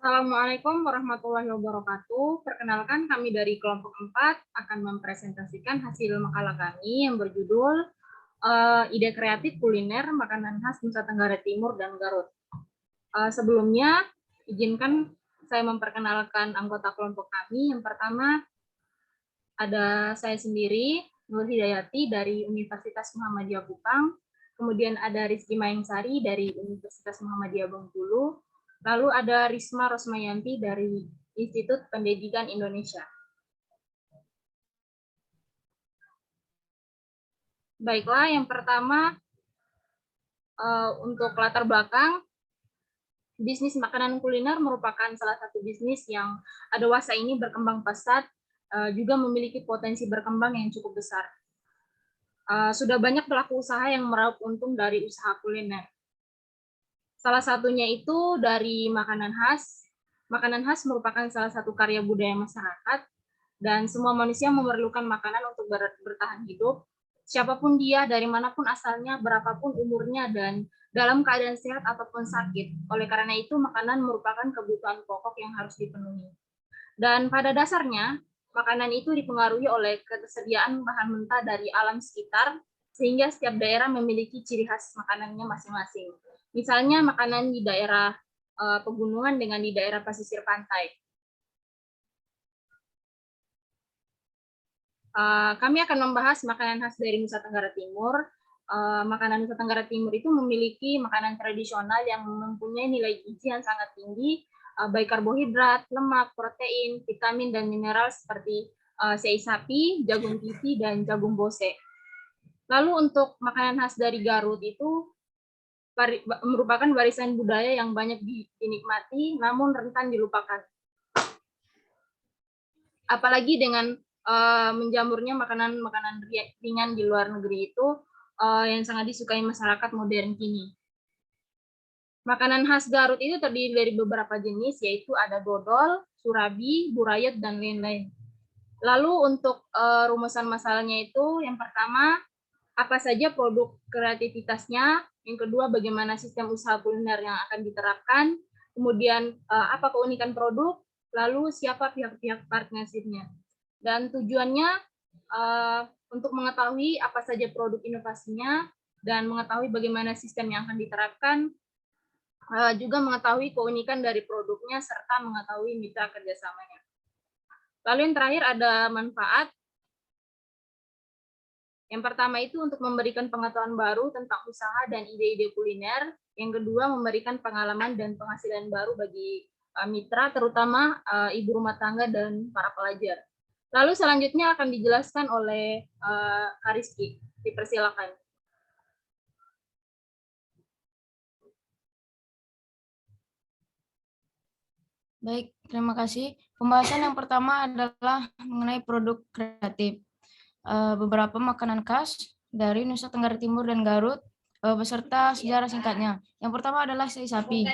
Assalamualaikum warahmatullahi wabarakatuh. Perkenalkan, kami dari kelompok 4 akan mempresentasikan hasil makalah kami yang berjudul Ide Kreatif Kuliner Makanan Khas Nusa Tenggara Timur dan Garut. Sebelumnya, izinkan saya memperkenalkan anggota kelompok kami. Yang pertama, ada saya sendiri, Nur Hidayati dari Universitas Muhammadiyah Kupang. Kemudian ada Rizky Maengsari dari Universitas Muhammadiyah Bengkulu. Lalu ada Risma Rosmayanti dari Institut Pendidikan Indonesia. Baiklah, yang pertama untuk latar belakang, bisnis makanan kuliner merupakan salah satu bisnis yang adawasa ini berkembang pesat, juga memiliki potensi berkembang yang cukup besar. Sudah banyak pelaku usaha yang meraup untung dari usaha kuliner. Salah satunya itu dari makanan khas. Makanan khas merupakan salah satu karya budaya masyarakat, dan semua manusia memerlukan makanan untuk bertahan hidup. Siapapun dia, dari manapun asalnya, berapapun umurnya, dan dalam keadaan sehat ataupun sakit. Oleh karena itu, makanan merupakan kebutuhan pokok yang harus dipenuhi. Dan pada dasarnya, makanan itu dipengaruhi oleh ketersediaan bahan mentah dari alam sekitar, sehingga setiap daerah memiliki ciri khas makanannya masing-masing. Misalnya makanan di daerah pegunungan dengan di daerah pesisir pantai. Kami akan membahas makanan khas dari Nusa Tenggara Timur. Makanan Nusa Tenggara Timur itu memiliki makanan tradisional yang mempunyai nilai gizi yang sangat tinggi, baik karbohidrat, lemak, protein, vitamin, dan mineral seperti sei sapi, jagung titi, dan jagung bose. Lalu untuk makanan khas dari Garut itu merupakan warisan budaya yang banyak dinikmati, namun rentan dilupakan. Apalagi dengan menjamurnya makanan-makanan ringan di luar negeri itu yang sangat disukai masyarakat modern kini. Makanan khas Garut itu terdiri dari beberapa jenis, yaitu ada dodol, surabi, burayot, dan lain-lain. Lalu untuk rumusan masalahnya itu, yang pertama, apa saja produk kreativitasnya, yang kedua bagaimana sistem usaha kuliner yang akan diterapkan, kemudian apa keunikan produk, lalu siapa pihak-pihak partnership-nya. Dan tujuannya untuk mengetahui apa saja produk inovasinya dan mengetahui bagaimana sistem yang akan diterapkan, juga mengetahui keunikan dari produknya serta mengetahui mitra kerjasamanya. Lalu yang terakhir ada manfaat. Yang pertama itu untuk memberikan pengetahuan baru tentang usaha dan ide-ide kuliner. Yang kedua, memberikan pengalaman dan penghasilan baru bagi mitra, terutama ibu rumah tangga dan para pelajar. Lalu selanjutnya akan dijelaskan oleh Kak Rizky. Dipersilakan. Baik, terima kasih. Pembahasan yang pertama adalah mengenai produk kreatif. Beberapa makanan khas dari Nusa Tenggara Timur dan Garut beserta sejarah singkatnya. Yang pertama adalah sei sapi.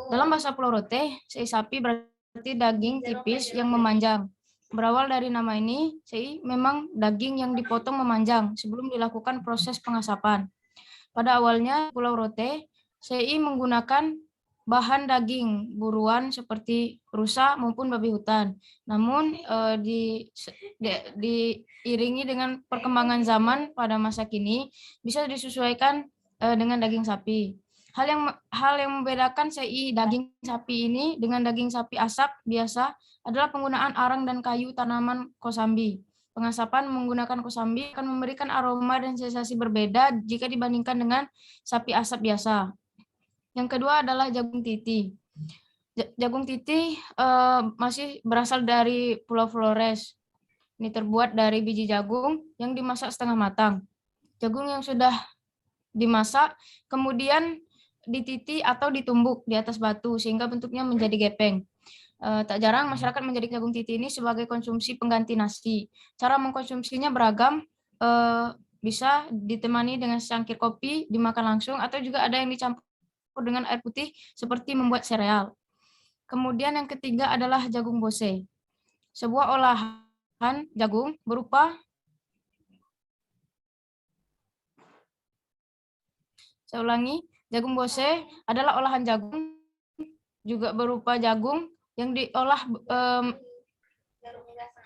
Dalam bahasa Pulau Rote, sei sapi berarti daging tipis yang memanjang. Berawal dari nama ini, sei memang daging yang dipotong memanjang sebelum dilakukan proses pengasapan. Pada awalnya Pulau Rote, sei menggunakan bahan daging buruan seperti rusa maupun babi hutan. Namun diiringi dengan perkembangan zaman pada masa kini bisa disesuaikan dengan daging sapi. Hal yang membedakan sei daging sapi ini dengan daging sapi asap biasa adalah penggunaan arang dan kayu tanaman kosambi. Pengasapan menggunakan kosambi akan memberikan aroma dan sensasi berbeda jika dibandingkan dengan sapi asap biasa. Yang kedua adalah jagung titi. Jagung titi masih berasal dari Pulau Flores. Ini terbuat dari biji jagung yang dimasak setengah matang. Jagung yang sudah dimasak kemudian dititi atau ditumbuk di atas batu sehingga bentuknya menjadi gepeng. Tak jarang masyarakat menjadikan jagung titi ini sebagai konsumsi pengganti nasi. Cara mengkonsumsinya beragam, bisa ditemani dengan secangkir kopi, dimakan langsung, atau juga ada yang dicampur dengan air putih seperti membuat sereal. Kemudian yang ketiga adalah jagung bose. Sebuah olahan jagung berupa jagung bose adalah olahan jagung juga berupa jagung yang diolah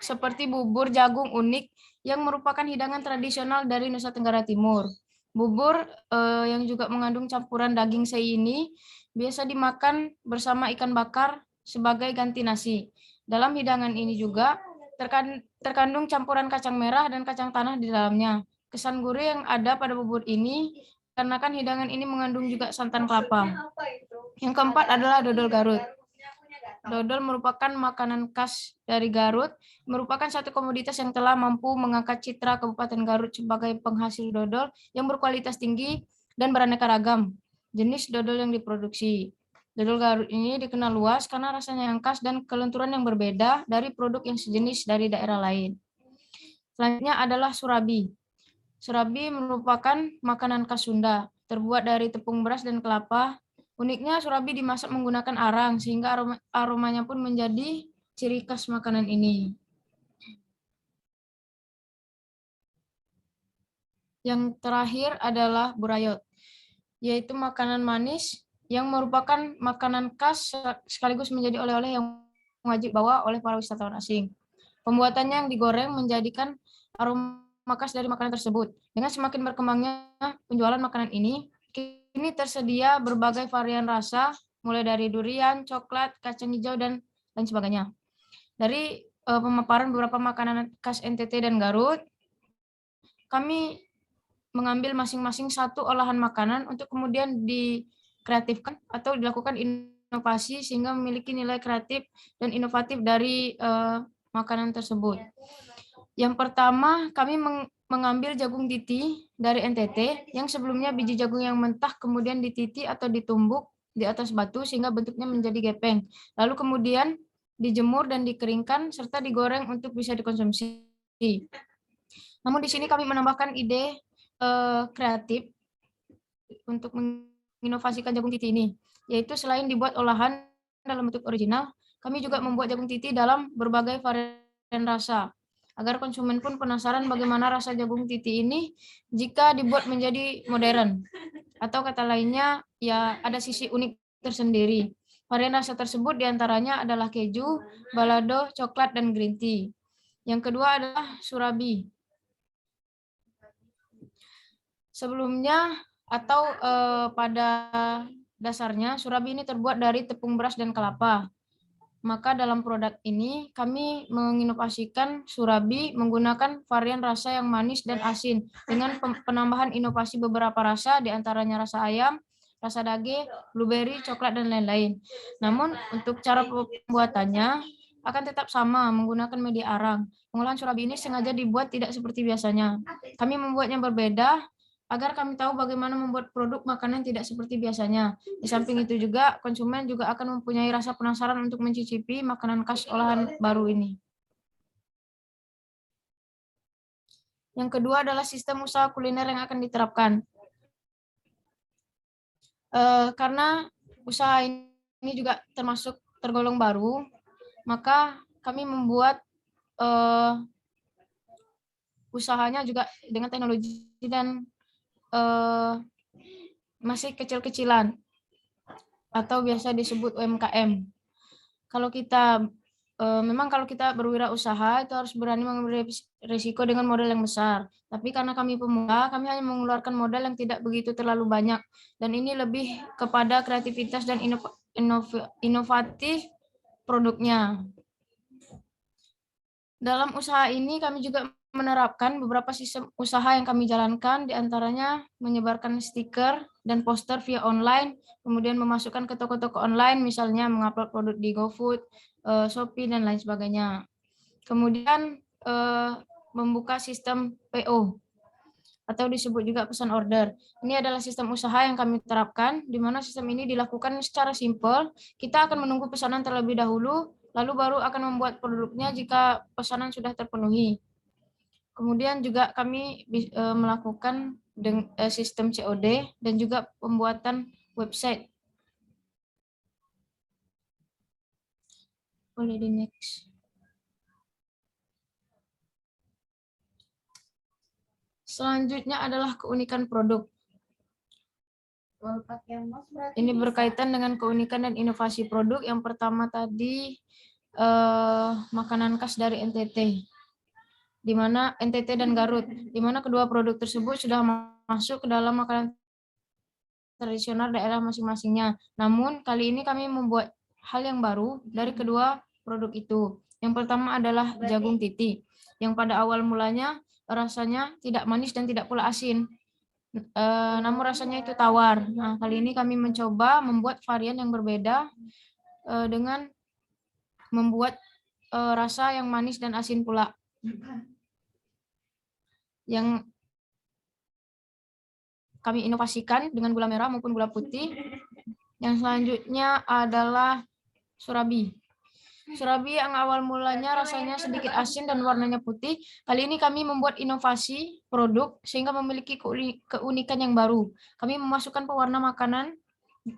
seperti bubur jagung unik yang merupakan hidangan tradisional dari Nusa Tenggara Timur. Bubur yang juga mengandung campuran daging sei ini biasa dimakan bersama ikan bakar sebagai ganti nasi. Dalam hidangan ini juga terkandung campuran kacang merah dan kacang tanah di dalamnya. Kesan gurih yang ada pada bubur ini karena kan hidangan ini mengandung juga santan kelapa. Yang keempat adalah dodol Garut. Dodol merupakan makanan khas dari Garut, merupakan satu komoditas yang telah mampu mengangkat citra Kabupaten Garut sebagai penghasil dodol yang berkualitas tinggi dan beraneka ragam jenis dodol yang diproduksi. Dodol Garut ini dikenal luas karena rasanya yang khas dan kelenturan yang berbeda dari produk yang sejenis dari daerah lain. Selanjutnya adalah surabi. Surabi merupakan makanan khas Sunda, terbuat dari tepung beras dan kelapa. Uniknya surabi dimasak menggunakan arang, sehingga aromanya pun menjadi ciri khas makanan ini. Yang terakhir adalah burayot, yaitu makanan manis yang merupakan makanan khas sekaligus menjadi oleh-oleh yang wajib bawa oleh para wisatawan asing. Pembuatannya yang digoreng menjadikan aroma khas dari makanan tersebut. Dengan semakin berkembangnya penjualan makanan ini, kini tersedia berbagai varian rasa, mulai dari durian, coklat, kacang hijau, dan lain sebagainya. Dari pemaparan beberapa makanan khas NTT dan Garut, kami mengambil masing-masing satu olahan makanan untuk kemudian dikreatifkan atau dilakukan inovasi sehingga memiliki nilai kreatif dan inovatif dari makanan tersebut. Yang pertama, kami mengambil jagung titi dari NTT yang sebelumnya biji jagung yang mentah kemudian dititi atau ditumbuk di atas batu sehingga bentuknya menjadi gepeng. Lalu kemudian dijemur dan dikeringkan serta digoreng untuk bisa dikonsumsi. Namun di sini kami menambahkan ide kreatif untuk menginovasikan jagung titi ini, yaitu selain dibuat olahan dalam bentuk original, kami juga membuat jagung titi dalam berbagai varian rasa, agar konsumen pun penasaran bagaimana rasa jagung titi ini jika dibuat menjadi modern. Atau kata lainnya, ya ada sisi unik tersendiri. Varian rasa tersebut diantaranya adalah keju, balado, coklat, dan green tea. Yang kedua adalah surabi. Sebelumnya atau pada dasarnya surabi ini terbuat dari tepung beras dan kelapa. Maka dalam produk ini kami menginovasikan surabi menggunakan varian rasa yang manis dan asin dengan penambahan inovasi beberapa rasa diantaranya rasa ayam, rasa daging, blueberry, coklat, dan lain-lain. Namun untuk cara pembuatannya akan tetap sama menggunakan media arang. Pengolahan surabi ini sengaja dibuat tidak seperti biasanya. Kami membuatnya berbeda agar kami tahu bagaimana membuat produk makanan tidak seperti biasanya. Di samping itu juga, konsumen juga akan mempunyai rasa penasaran untuk mencicipi makanan khas olahan baru ini. Yang kedua adalah sistem usaha kuliner yang akan diterapkan. Karena usaha ini juga termasuk tergolong baru, maka kami membuat usahanya juga dengan teknologi dan masih kecil-kecilan atau biasa disebut UMKM. Kalau kita memang kalau kita berwirausaha itu harus berani mengambil risiko dengan modal yang besar. Tapi karena kami pemula, kami hanya mengeluarkan modal yang tidak begitu terlalu banyak dan ini lebih kepada kreativitas dan inovatif produknya. Dalam usaha ini kami juga menerapkan beberapa sistem usaha yang kami jalankan, diantaranya menyebarkan stiker dan poster via online, kemudian memasukkan ke toko-toko online, misalnya mengupload produk di GoFood, Shopee, dan lain sebagainya. Kemudian membuka sistem PO, atau disebut juga pesan order. Ini adalah sistem usaha yang kami terapkan, di mana sistem ini dilakukan secara simpel. Kita akan menunggu pesanan terlebih dahulu, lalu baru akan membuat produknya jika pesanan sudah terpenuhi. Kemudian juga kami melakukan sistem COD dan juga pembuatan website. Boleh di next. Selanjutnya adalah keunikan produk. Ini berkaitan dengan keunikan dan inovasi produk. Yang pertama tadi makanan khas dari NTT, di mana NTT dan Garut, di mana kedua produk tersebut sudah masuk ke dalam makanan tradisional daerah masing-masingnya. Namun kali ini kami membuat hal yang baru dari kedua produk itu. Yang pertama adalah jagung titi, yang pada awal mulanya rasanya tidak manis dan tidak pula asin. Namun rasanya itu tawar. Nah, kali ini kami mencoba membuat varian yang berbeda dengan membuat rasa yang manis dan asin pula. Yang kami inovasikan dengan gula merah maupun gula putih. Yang selanjutnya adalah surabi. Surabi yang awal mulanya rasanya sedikit asin dan warnanya putih. Kali ini kami membuat inovasi produk sehingga memiliki keunikan yang baru. Kami memasukkan pewarna makanan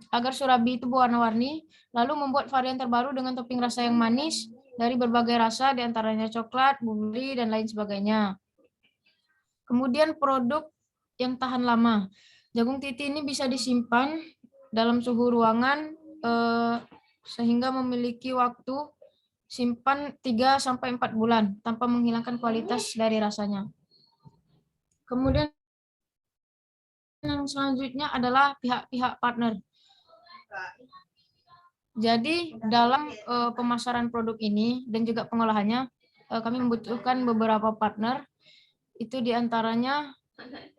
agar surabi itu berwarna-warni, lalu membuat varian terbaru dengan topping rasa yang manis dari berbagai rasa, diantaranya coklat, blueberry, dan lain sebagainya. Kemudian produk yang tahan lama. Jagung titi ini bisa disimpan dalam suhu ruangan sehingga memiliki waktu simpan 3-4 bulan tanpa menghilangkan kualitas dari rasanya. Kemudian yang selanjutnya adalah pihak-pihak partner. Jadi dalam pemasaran produk ini dan juga pengolahannya, kami membutuhkan beberapa partner. Itu diantaranya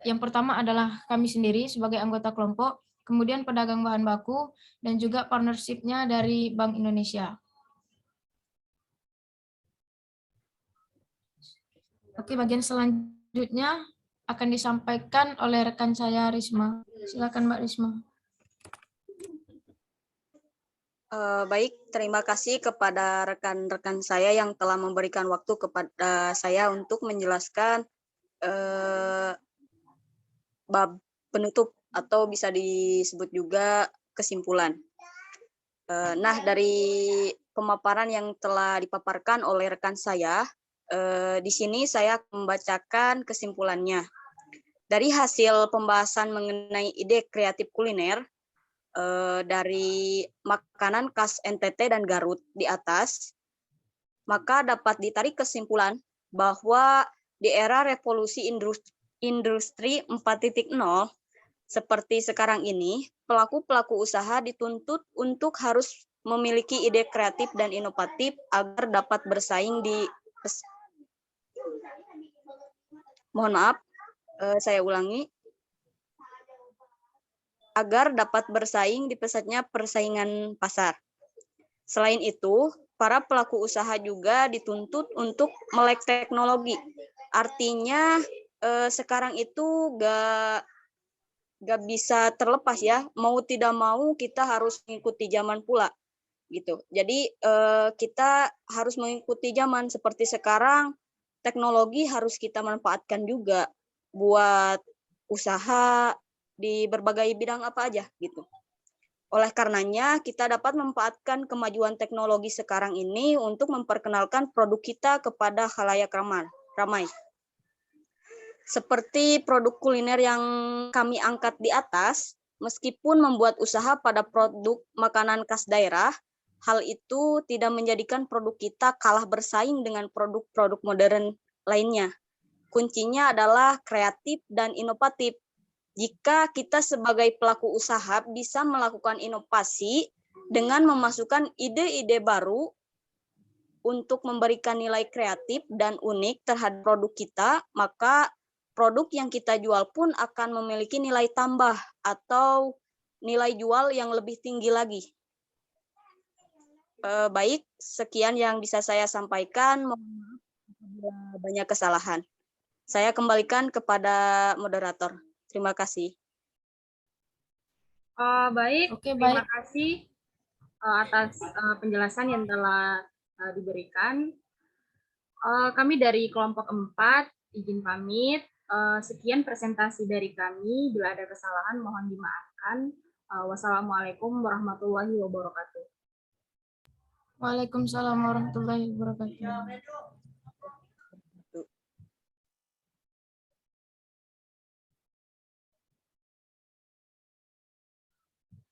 yang pertama adalah kami sendiri sebagai anggota kelompok, kemudian pedagang bahan baku, dan juga partnership-nya dari Bank Indonesia. Oke, bagian selanjutnya akan disampaikan oleh rekan saya, Risma. Silakan Mbak Risma. Baik, terima kasih kepada rekan-rekan saya yang telah memberikan waktu kepada saya untuk menjelaskan bab penutup atau bisa disebut juga kesimpulan. Nah, dari pemaparan yang telah dipaparkan oleh rekan saya, di sini saya membacakan kesimpulannya. Dari hasil pembahasan mengenai ide kreatif kuliner, dari makanan khas NTT dan Garut di atas, maka dapat ditarik kesimpulan bahwa di era revolusi industri 4.0 seperti sekarang ini, pelaku-pelaku usaha dituntut untuk harus memiliki ide kreatif dan inovatif agar dapat bersaing di saya ulangi, agar dapat bersaing di pesatnya persaingan pasar. Selain itu, para pelaku usaha juga dituntut untuk melek teknologi. Artinya sekarang itu gak bisa terlepas ya, mau tidak mau kita harus mengikuti zaman pula gitu. Jadi kita harus mengikuti zaman. Seperti sekarang teknologi harus kita manfaatkan juga buat usaha di berbagai bidang apa aja gitu. Oleh karenanya kita dapat memanfaatkan kemajuan teknologi sekarang ini untuk memperkenalkan produk kita kepada khalayak ramai. Seperti produk kuliner yang kami angkat di atas, meskipun membuat usaha pada produk makanan khas daerah, hal itu tidak menjadikan produk kita kalah bersaing dengan produk-produk modern lainnya. Kuncinya adalah kreatif dan inovatif. Jika kita sebagai pelaku usaha bisa melakukan inovasi dengan memasukkan ide-ide baru untuk memberikan nilai kreatif dan unik terhadap produk kita, maka produk yang kita jual pun akan memiliki nilai tambah atau nilai jual yang lebih tinggi lagi. Baik, sekian yang bisa saya sampaikan. Mohon maaf apabila banyak kesalahan. Saya kembalikan kepada moderator. Terima kasih. Baik, Oke, terima baik. kasih atas penjelasan yang telah diberikan. Kami dari kelompok 4, izin pamit. Sekian presentasi dari kami. Bila ada kesalahan, mohon dimaafkan. Wassalamualaikum warahmatullahi wabarakatuh. Waalaikumsalam warahmatullahi wabarakatuh.